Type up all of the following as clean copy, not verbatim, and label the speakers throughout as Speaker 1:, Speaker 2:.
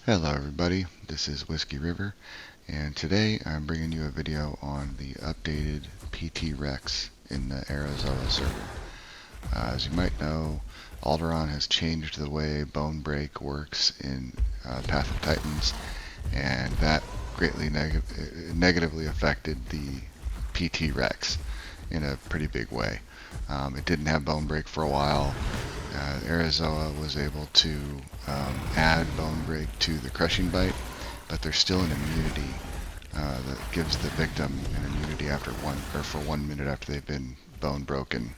Speaker 1: Hello everybody, this is Whiskey River, and today I'm bringing you a video on the updated T.Rex in the Arizona server. As you might know, Alderaan has changed the way Bone Break works in Path of Titans, and that greatly negatively affected the T.Rex in a pretty big way. It didn't have Bone Break for a while. Arizona was able to add Bone Break to the Crushing Bite, but there's still an immunity that gives the victim an immunity for 1 minute after they've been bone broken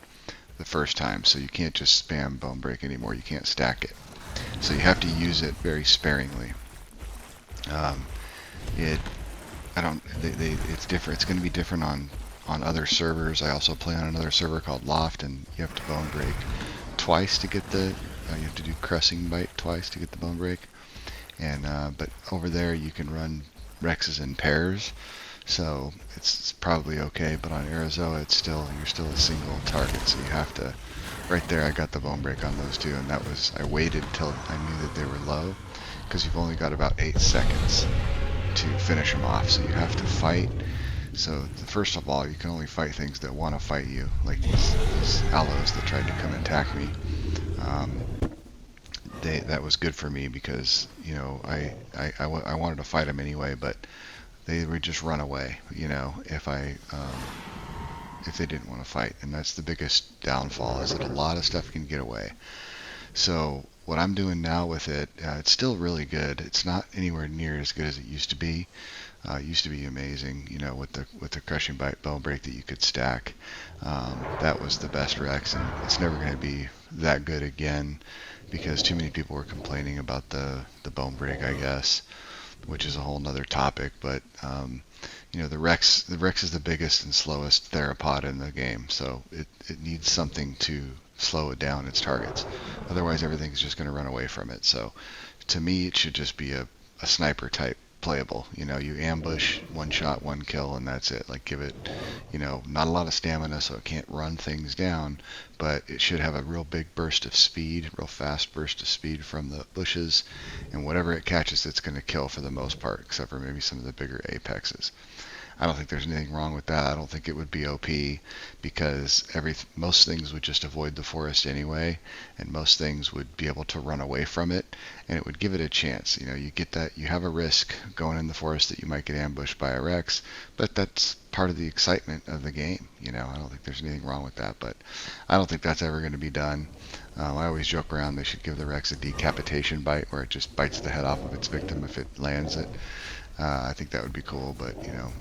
Speaker 1: the first time. So you can't just spam Bone Break anymore. You can't stack it. So you have to use it very sparingly. It I don't it's different. It's going to be different on other servers. I also play on another server called Loft, and you have to Bone Break twice to get the you have to do Crushing Bite twice to get the Bone Break. And but over there you can run Rexes in pairs, so it's probably okay. But on Arizona, you're still a single target, so you have to. Right there, I got the Bone Break on those two, and I waited till I knew that they were low, because you've only got about 8 seconds to finish them off. So you have to fight. So first of all, you can only fight things that want to fight you, like these aloes that tried to come and attack me. That was good for me because I wanted to fight them anyway, but they would just run away, if they didn't want to fight. And that's the biggest downfall, is that a lot of stuff can get away. So what I'm doing now with it, it's still really good. It's not anywhere near as good as it used to be. It used to be amazing, with the Crushing Bite Bone Break that you could stack. That was the best Rex, and it's never going to be that good again, because too many people were complaining about the Bone Break, I guess, which is a whole nother topic. But the Rex is the biggest and slowest theropod in the game, so it needs something to slow it down, its targets. Otherwise, everything's just going to run away from it. So to me, it should just be a sniper type playable. You ambush, one shot, one kill, and that's it. Like, give it, not a lot of stamina, so it can't run things down, but it should have a real big burst of speed, real fast burst of speed from the bushes, and whatever it catches, it's going to kill for the most part, except for maybe some of the bigger apexes. I don't think there's anything wrong with that. I don't think it would be OP, because most things would just avoid the forest anyway, and most things would be able to run away from it, and it would give it a chance. You get that, you have a risk going in the forest that you might get ambushed by a Rex, but that's part of the excitement of the game. I don't think there's anything wrong with that, but I don't think that's ever going to be done. I always joke around they should give the Rex a decapitation bite, where it just bites the head off of its victim if it lands it. I think that would be cool, but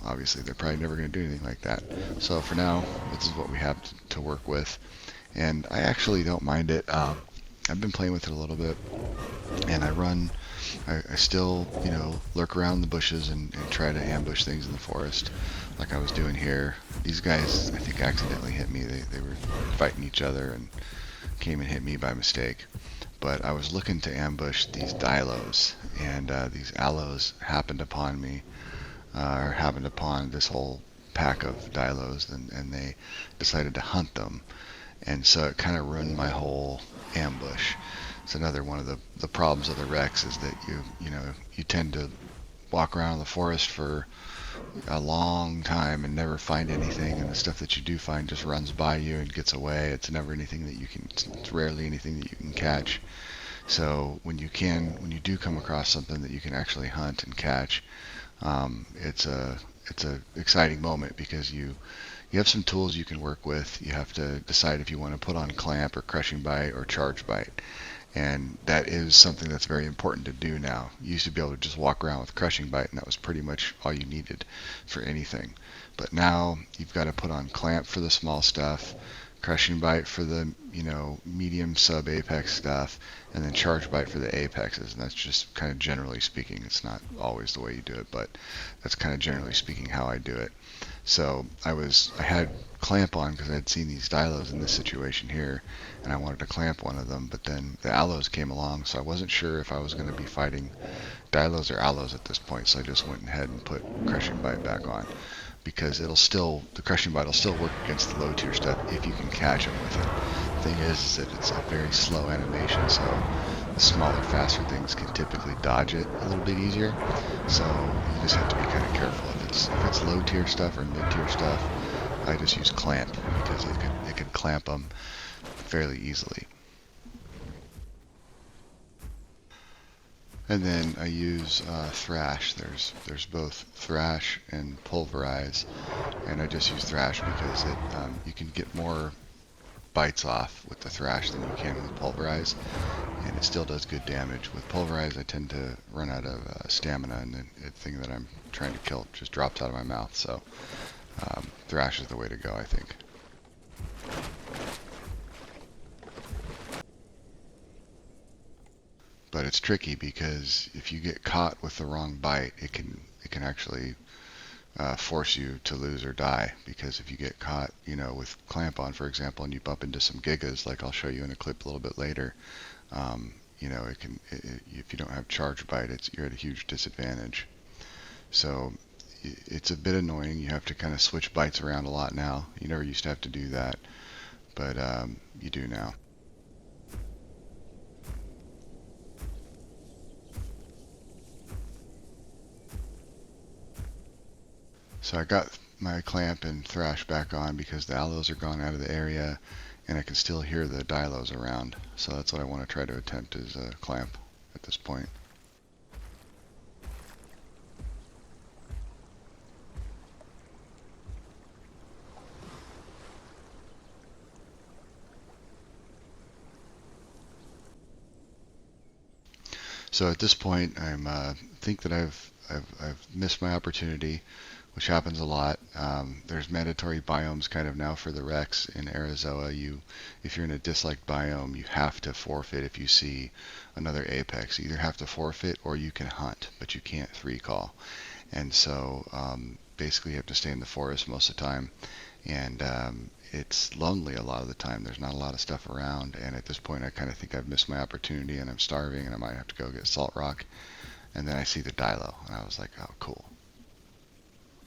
Speaker 1: obviously they're probably never going to do anything like that. So for now, this is what we have to work with, and I actually don't mind it. I've been playing with it a little bit, and I still lurk around the bushes and try to ambush things in the forest, like I was doing here. These guys, I think, accidentally hit me. They were fighting each other and came and hit me by mistake. But I was looking to ambush these dilos, and these aloes happened upon me, or happened upon this whole pack of dilos, and they decided to hunt them, and so it kind of ruined my whole ambush. It's another one of the problems of the Rex, is that you tend to walk around the forest for a long time and never find anything, and the stuff that you do find just runs by you and gets away. It's never anything that it's rarely anything that you can catch. So when you do come across something that you can actually hunt and catch, it's a exciting moment, because you have some tools you can work with. You have to decide if you want to put on Clamp or Crushing Bite or Charge Bite. And that is something that's very important to do now. You used to be able to just walk around with Crushing Bite, and that was pretty much all you needed for anything. But now you've got to put on Clamp for the small stuff, Crushing Bite for the medium sub apex stuff, and then Charge Bite for the apexes. And that's just kind of generally speaking. It's not always the way you do it, but that's kind of generally speaking how I do it. So I had Clamp on because I had seen these dilos in this situation here, and I wanted to clamp one of them, but then the aloes came along, so I wasn't sure if I was going to be fighting dilos or aloes at this point, so I just went ahead and put Crushing Bite back on, because the Crushing Bite will still work against the low tier stuff if you can catch them with it. The thing is that it's a very slow animation, so smaller, faster things can typically dodge it a little bit easier. So you just have to be kind of careful. If it's low tier stuff or mid tier stuff, I just use clamp because it can clamp them fairly easily. And then I use thrash. There's both thrash and pulverize, and I just use thrash because you can get more bites off with the thrash than you can with pulverize, and it still does good damage. With pulverize, I tend to run out of stamina, and the thing that I'm trying to kill just drops out of my mouth. So thrash is the way to go, I think. But it's tricky because if you get caught with the wrong bite, it can actually force you to lose or die. Because if you get caught, with clamp on, for example, and you bump into some gigas, like I'll show you in a clip a little bit later, if you don't have charge bite, you're at a huge disadvantage. So it's a bit annoying. You have to kind of switch bites around a lot now. You never used to have to do that, but you do now. So I got my clamp and thrash back on because the aloes are gone out of the area, and I can still hear the dilos around. So that's what I want to try to attempt is a clamp at this point. So at this point, I think that I've missed my opportunity, which happens a lot. There's mandatory biomes kind of now for the Rex in Arizona. If you're in a disliked biome, you have to forfeit if you see another apex. You either have to forfeit or you can hunt, but you can't 3-call. And so basically you have to stay in the forest most of the time. And it's lonely a lot of the time. There's not a lot of stuff around. And at this point, I kind of think I've missed my opportunity and I'm starving and I might have to go get salt rock. And then I see the dilo and I was like, oh, cool.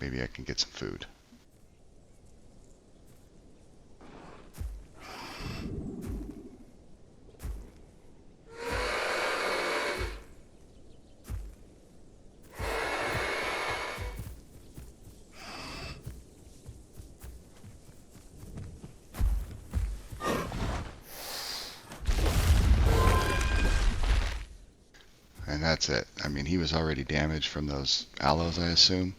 Speaker 1: Maybe I can get some food. And that's it. I mean, he was already damaged from those aloes, I assume.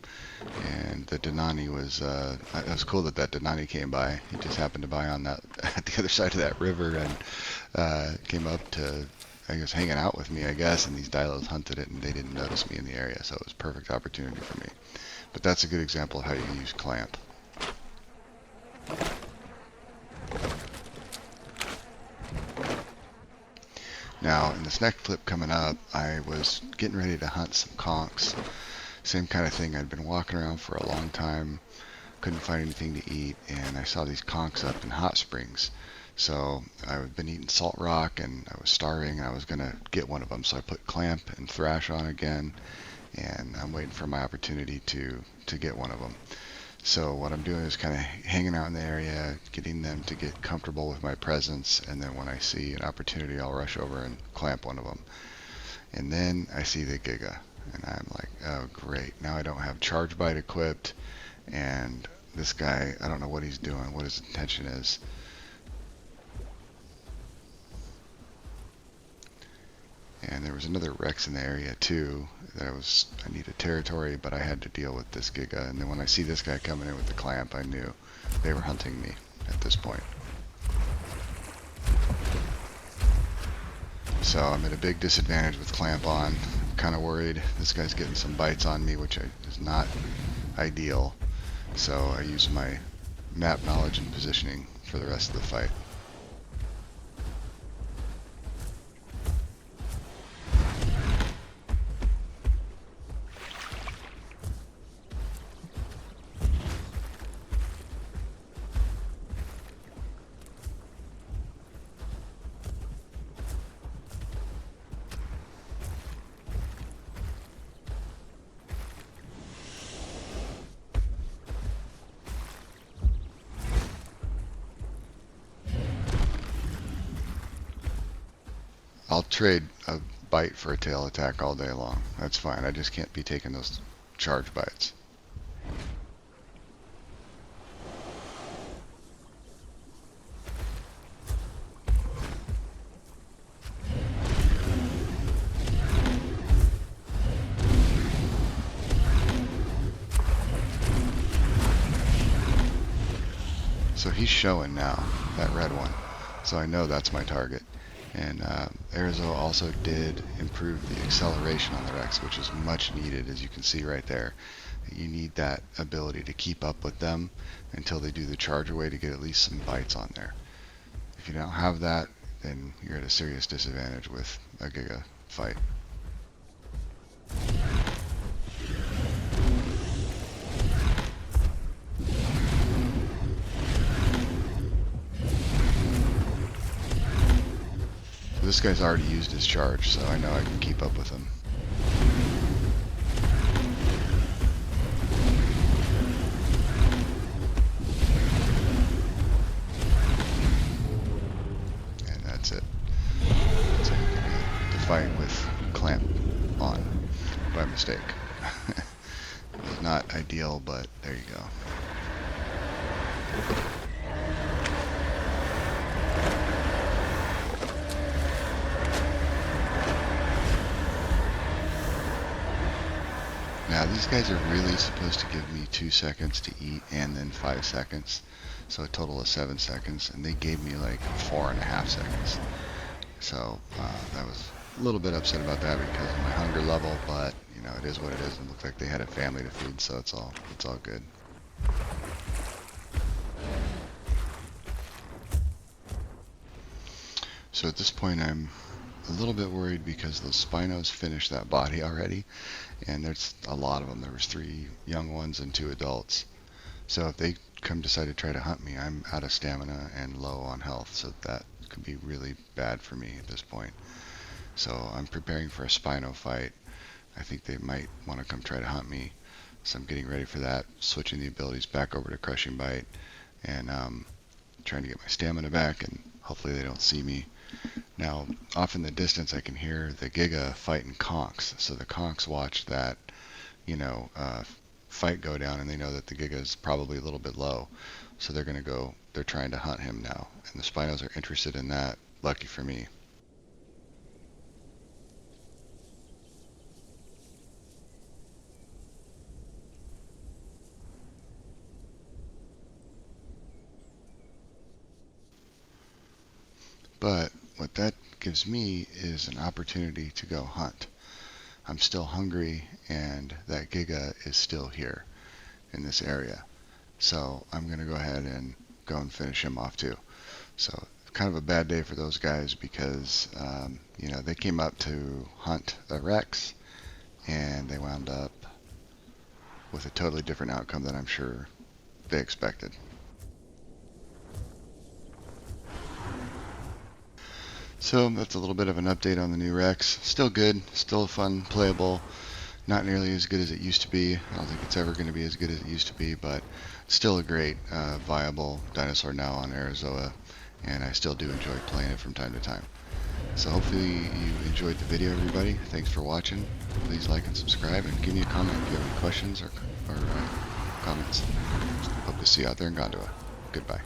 Speaker 1: And the Denani was, it was cool that Denani came by. He just happened to by on that, at the other side of that river and came up to, I guess, hanging out with me, I guess. And these dilos hunted it and they didn't notice me in the area. So it was a perfect opportunity for me. But that's a good example of how you use clamp. Now, in this next clip coming up, I was getting ready to hunt some conchs. Same kind of thing. I'd been walking around for a long time, couldn't find anything to eat, and I saw these conchs up in hot springs. So I've been eating salt rock, and I was starving, and I was going to get one of them. So I put clamp and thrash on again, and I'm waiting for my opportunity to get one of them. So what I'm doing is kind of hanging out in the area, getting them to get comfortable with my presence, and then when I see an opportunity, I'll rush over and clamp one of them. And then I see the Giga, and I'm like, oh great, now I don't have charge bite equipped, and this guy, I don't know what he's doing, what his intention is. And there was another Rex in the area too. I needed territory, but I had to deal with this Giga. And then when I see this guy coming in with the clamp, I knew they were hunting me at this point. So I'm at a big disadvantage with clamp on. I'm kind of worried. This guy's getting some bites on me, which is not ideal. So I use my map knowledge and positioning for the rest of the fight. trade a bite for a tail attack all day long. That's fine. I just can't be taking those charge bites. So he's showing now, that red one. So I know that's my target. And Arizo also did improve the acceleration on the Rex, which is much needed, as you can see right there. You need that ability to keep up with them until they do the charge away to get at least some bites on there. If you don't have that, then you're at a serious disadvantage with a Giga fight. This guy's already used his charge, so I know I can keep up with him. And that's it. That's how you can do the fight with clamp on by mistake. It's not ideal, but there you go. Now these guys are really supposed to give me 2 seconds to eat and then 5 seconds, so a total of 7 seconds, and they gave me like 4.5 seconds. So I was a little bit upset about that because of my hunger level, but you know, it is what it is. It looked like they had a family to feed, so it's all good. So at this point I'm a little bit worried because the Spinos finished that body already, and there's a lot of them. There was 3 young ones and 2 adults. So if they decide to try to hunt me, I'm out of stamina and low on health, so that could be really bad for me at this point. So I'm preparing for a Spino fight. I think they might want to come try to hunt me, so I'm getting ready for that, switching the abilities back over to Crushing Bite, and trying to get my stamina back, and hopefully they don't see me. Now, off in the distance, I can hear the Giga fighting conchs. So the conchs watch that, fight go down, and they know that the Giga is probably a little bit low. So they're trying to hunt him now. And the Spinos are interested in that. Lucky for me. But what that gives me is an opportunity to go hunt. I'm still hungry, and that Giga is still here in this area. So I'm going to go ahead and go and finish him off too. So kind of a bad day for those guys because, they came up to hunt the Rex, and they wound up with a totally different outcome than I'm sure they expected. So that's a little bit of an update on the new Rex. Still good, still fun, playable. Not nearly as good as it used to be. I don't think it's ever going to be as good as it used to be, but still a great, viable dinosaur now on Arizoa, and I still do enjoy playing it from time to time. So hopefully you enjoyed the video, everybody. Thanks for watching. Please like and subscribe, and give me a comment if you have any questions or comments. Hope to see you out there in Gondola. Goodbye.